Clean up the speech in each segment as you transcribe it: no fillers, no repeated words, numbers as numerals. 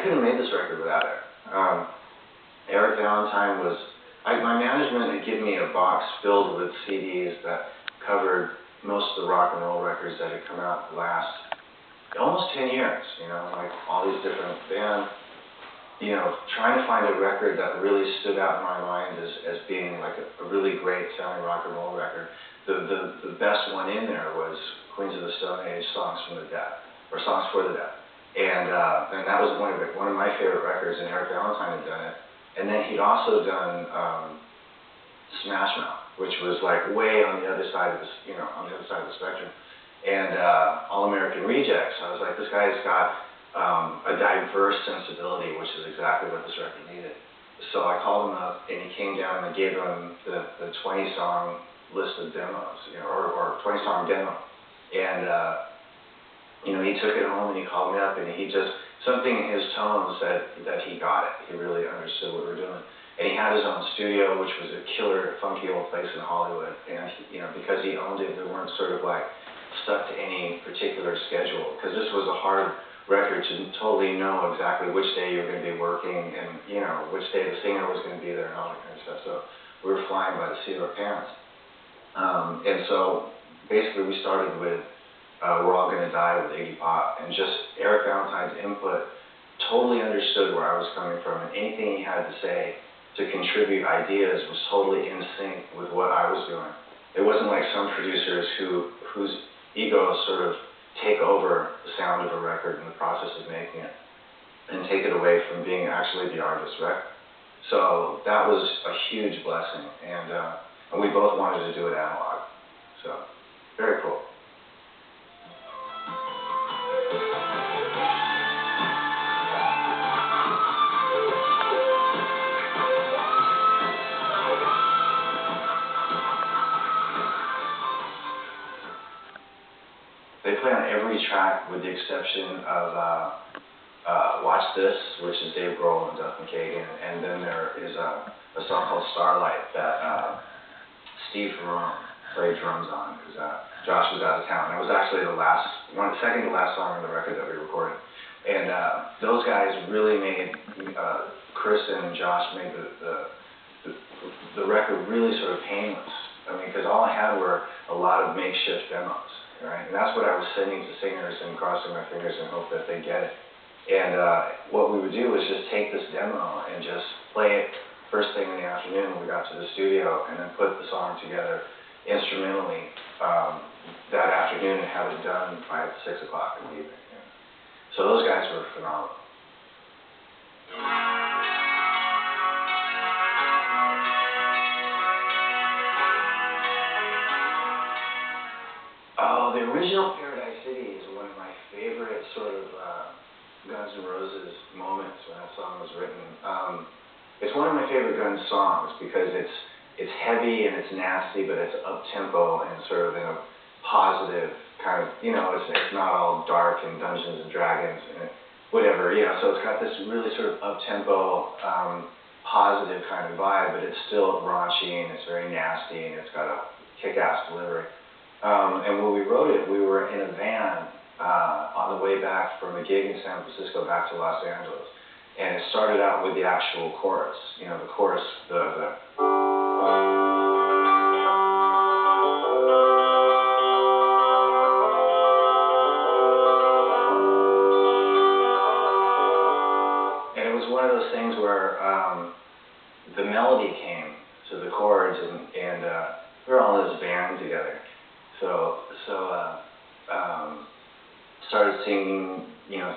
couldn't have made this record without it. Eric Valentine was, my management had given me a box filled with CDs that covered most of the rock and roll records that had come out the last almost 10 years, you know, like all these different bands. You know, trying to find a record that really stood out in my mind as being like a really great sounding rock and roll record. The best one in there was Queens of the Stone Age, Songs from the Dead, or Songs for the Dead. And that was one of my favorite records, and Eric Valentine had done it. And then he'd also done Smash Mouth, which was like way on the other side of the, on the other side of the spectrum. And All American Rejects. I was like, this guy's got a diverse sensibility, which is exactly what this record needed. So I called him up, and he came down and I gave him the 20-song list of demos, or 20-song demo. And he took it home and he called me up, and he just, something in his tone said that he got it. He really understood what we were doing. And he had his own studio, which was a killer, funky old place in Hollywood. And because he owned it, we weren't sort of like stuck to any particular schedule, because this was a hard record to totally know exactly which day you were going to be working, and which day the singer was going to be there and all that kind of stuff. So we were flying by the seat of our pants. And so basically we started with We're All Gonna Die with Iggy Pop, and just Eric Valentine's input totally understood where I was coming from, and anything he had to say to contribute ideas was totally in sync with what I was doing. It wasn't like some producers whose egos sort of take over the sound of a record in the process of making it and take it away from being actually the artist's record. So that was a huge blessing, and we both wanted to do it analog. So, very cool. They play on every track with the exception of Watch This, which is Dave Grohl and Duff McKagan, and then there is a song called Starlight that Steve Ferrone played drums on, because Josh was out of town. It was actually second to last song on the record that we recorded. And those guys really made, Chris and Josh made the record really sort of painless. I mean, because all I had were a lot of makeshift demos. Right? And that's what I was sending to singers and crossing my fingers and hope that they get it. And what we would do was just take this demo and just play it first thing in the afternoon when we got to the studio, and then put the song together instrumentally that afternoon and have it done by 6 o'clock in the evening. So those guys were phenomenal. Oh, the original Paradise City is one of my favorite sort of Guns N' Roses moments when that song was written. It's one of my favorite Guns songs because it's heavy and it's nasty, but it's up-tempo and sort of in a positive kind of, it's not all dark and Dungeons and Dragons and whatever, so it's got this really sort of up-tempo, positive kind of vibe, but it's still raunchy and it's very nasty and it's got a kick-ass delivery. And when we wrote it, we were in a van on the way back from a gig in San Francisco back to Los Angeles. And it started out with the actual chorus, the chorus, and it was one of those things where the melody came to the chords, and we were all in this band together. So started singing,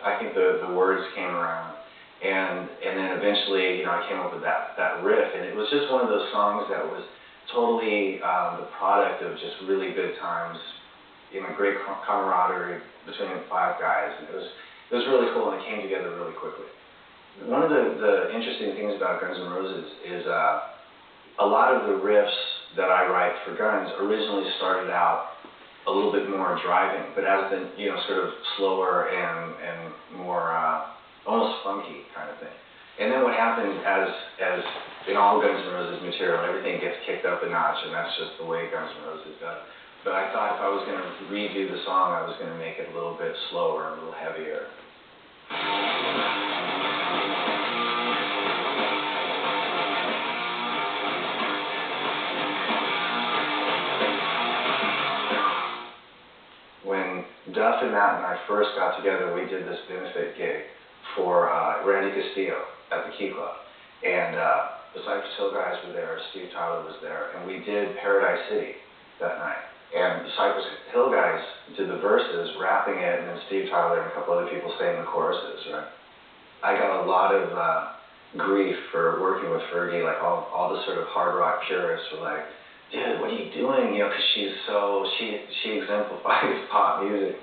I think the words came around, and then eventually, I came up with that riff, and it was just one of those songs that was totally the product of just really good times, great camaraderie between 5 guys, and it was really cool, and it came together really quickly. One of the interesting things about Guns N' Roses is a lot of the riffs that I write for Guns originally started out a little bit more driving, but as the sort of slower and more almost funky kind of thing. And then what happens as in all Guns N' Roses material, everything gets kicked up a notch, and that's just the way Guns N' Roses does. But I thought if I was going to redo the song, I was going to make it a little bit slower, a little heavier. Matt and I first got together, we did this benefit gig for Randy Castillo at the Key Club. And the Cypress Hill guys were there, Steve Tyler was there, and we did Paradise City that night. And the Cypress Hill guys did the verses, rapping it, and then Steve Tyler and a couple other people sang the choruses, right? I got a lot of grief for working with Fergie, like all the sort of hard rock purists were like, dude, what are you doing? You know, because she exemplifies pop music.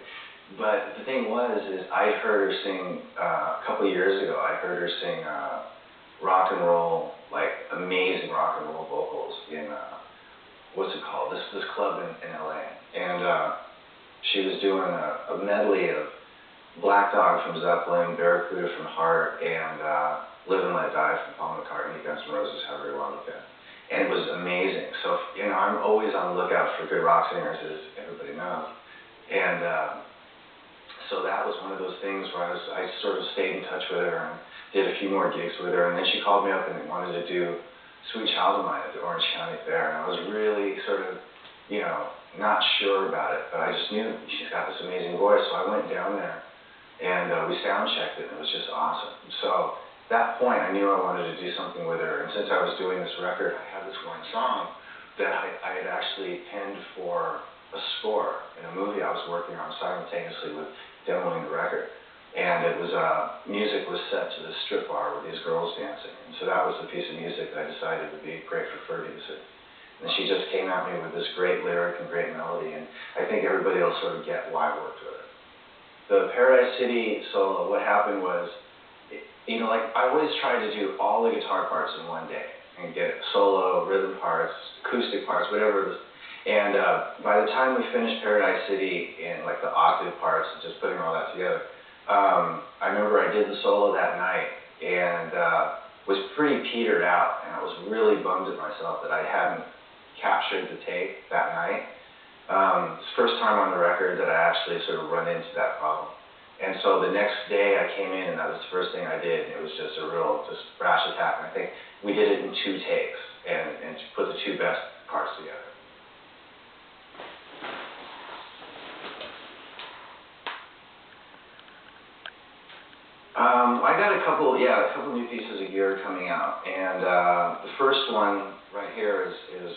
But the thing was, is I heard her sing, a couple of years ago, I heard her sing rock and roll, like amazing rock and roll vocals in, what's it called, this club in LA. And she was doing a medley of Black Dog from Zeppelin, Barracuda from Heart, and Live and Let Die from Paul McCartney, Guns N' Roses, however you want to look at it. And it was amazing. So, you know, I'm always on the lookout for good rock singers, as everybody knows. And so that was one of those things where I sort of stayed in touch with her and did a few more gigs with her. And then she called me up and wanted to do Sweet Child of Mine at the Orange County Fair. And I was really sort of, you know, not sure about it, but I just knew she's got this amazing voice. So I went down there and we sound checked it, and it was just awesome. So at that point, I knew I wanted to do something with her. And since I was doing this record, I had this one song that I had actually penned for a score in a movie I was working on simultaneously with demoing the record. And it was, music was set to this strip bar with these girls dancing. And so that was the piece of music that I decided would be great for Fergie to sing. And she just came at me with this great lyric and great melody, and I think everybody will sort of get why I worked with it. The Paradise City solo, what happened was, you know, like I always try to do all the guitar parts in one day and get solo, rhythm parts, acoustic parts, whatever it is. And by the time we finished Paradise City in like the octave parts, just putting all that together, I remember I did the solo that night and was pretty petered out, and I was really bummed at myself that I hadn't captured the take that night. It's the first time on the record that I actually sort of run into that problem. And so the next day I came in and that was the first thing I did, and it was just a real rash attack. And I think we did it in 2 takes and put the 2 best parts together. I got a couple new pieces of gear coming out, and the first one right here is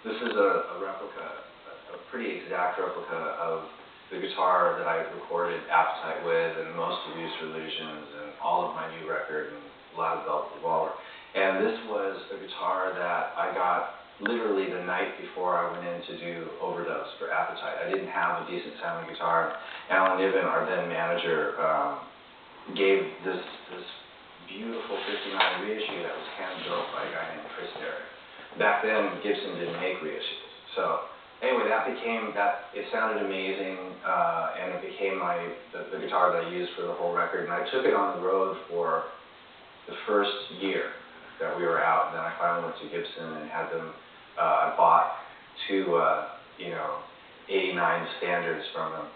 this is a replica, a pretty exact replica of the guitar that I recorded Appetite with, and most of Use for Illusions, and all of my new record, and a lot of Velvet Revolver. And this was a guitar that I got literally the night before I went in to do overdubs for Appetite. I didn't have a decent sounding guitar. Alan Niven, our then manager, gave this beautiful 59 reissue that was hand-built by a guy named Chris Derrick. Back then, Gibson didn't make reissues. So anyway, it sounded amazing, and it became the guitar that I used for the whole record. And I took it on the road for the first year that we were out, and then I finally went to Gibson and had them, I bought 2, 89 standards from them,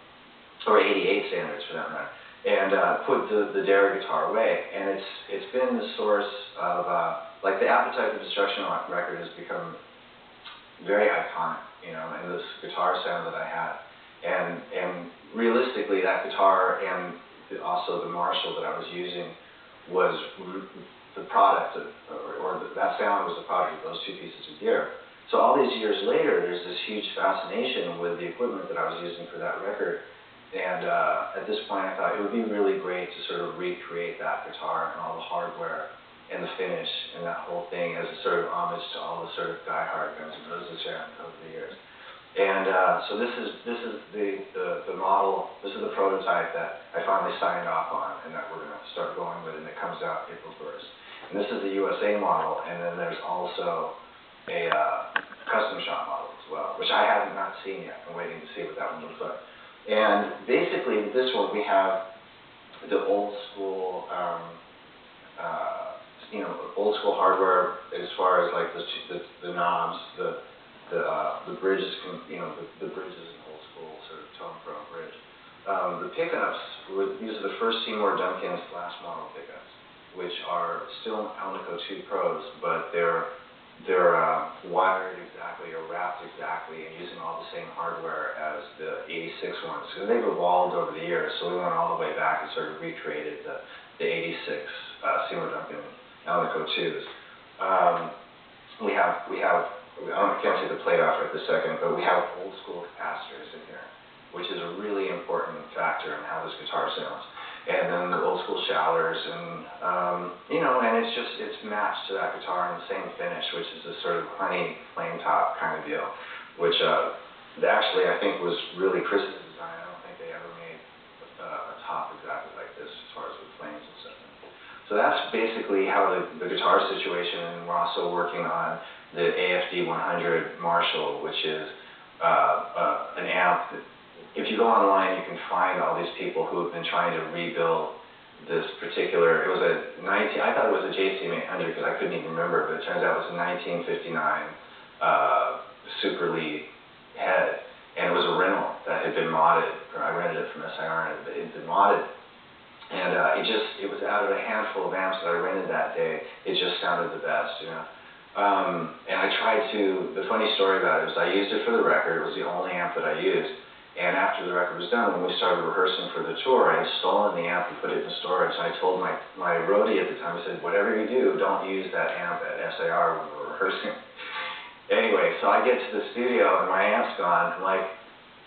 or 88 standards for that matter, and put the Derrick guitar away. And it's been the source of, like the Appetite for Destruction record has become very iconic, you know, and this guitar sound that I had. And realistically, that guitar and also the Marshall that I was using was the product of, that sound was the product of those 2 pieces of gear. So all these years later, there's this huge fascination with the equipment that I was using for that record. And at this point, I thought it would be really great to sort of recreate that guitar and all the hardware and the finish and that whole thing as a sort of homage to all the sort of diehard Guns N' Roses fans over the years. And so this is the model, this is the prototype that I finally signed off on and that we're going to start going with, and it comes out April 1st. And this is the USA model, and then there's also a custom shop model as well, which I have not seen yet. I'm waiting to see what that one looks like. And basically, with this one, we have the old school, old school hardware as far as like the knobs, the bridges, the bridges in old school sort of tone from bridge. The pickups, these are the first Seymour Duncan Slash model pickups, which are still Alnico 2 Pros, but they're they're wired exactly or wrapped exactly and using all the same hardware as the 86 ones. So they've evolved over the years, so we went all the way back and sort of recreated the 86 Seymour Duncan Alnico 2s. I can't take the plate off right this second, but we have old school capacitors in here, which is a really important factor in how this guitar sounds. And then the old school shallers, and and it's matched to that guitar in the same finish, which is a sort of honey flame top kind of deal, which actually I think was really Chris's design. I don't think they ever made a top exactly like this as far as with flames and stuff. So that's basically how the guitar situation, and we're also working on the AFD 100 Marshall, which is an amp that, if you go online, you can find all these people who have been trying to rebuild this particular, it was I thought it was a JCM 800 because I couldn't even remember, but it turns out it was a 1959 Super Lead head, and it was a rental that had been modded, or I rented it from SIR, and it had been modded. And it was out of a handful of amps that I rented that day, it just sounded the best, And I tried to, the funny story about it was I used it for the record, it was the only amp that I used, and after the record was done, when we started rehearsing for the tour, I had stolen the amp and put it in storage, and I told my roadie at the time, I said, whatever you do, don't use that amp at SIR when we're rehearsing. Anyway, so I get to the studio, and my amp's gone, I'm like,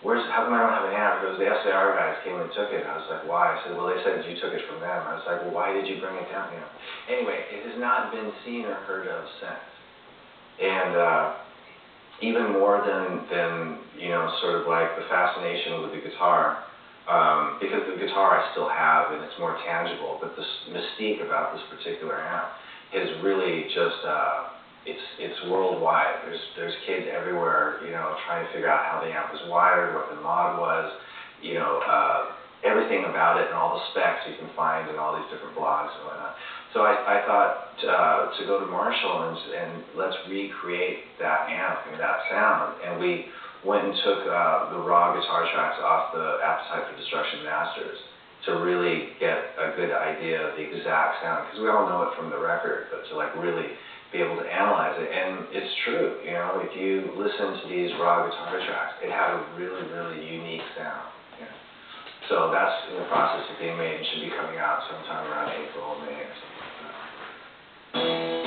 how come I don't have an amp? Because the SAR guys came and took it. I was like, why? I said, well, they said you took it from them. I was like, well, why did you bring it down? Anyway, it has not been seen or heard of since. And even more than sort of like the fascination with the guitar, because the guitar I still have and it's more tangible, but the mystique about this particular amp is really just it's worldwide. There's kids everywhere, trying to figure out how the amp was wired, what the mod was, everything about it and all the specs you can find in all these different blogs and whatnot. So I thought to go to Marshall and let's recreate that amp and that sound. And we went and took the raw guitar tracks off the Appetite for Destruction Masters to really get a good idea of the exact sound, because we all know it from the record, but to like really be able to analyze it. And it's true, if you listen to these raw guitar tracks, it had a really, really unique sound. So that's in the process of being made and should be coming out sometime around April or May or something like that.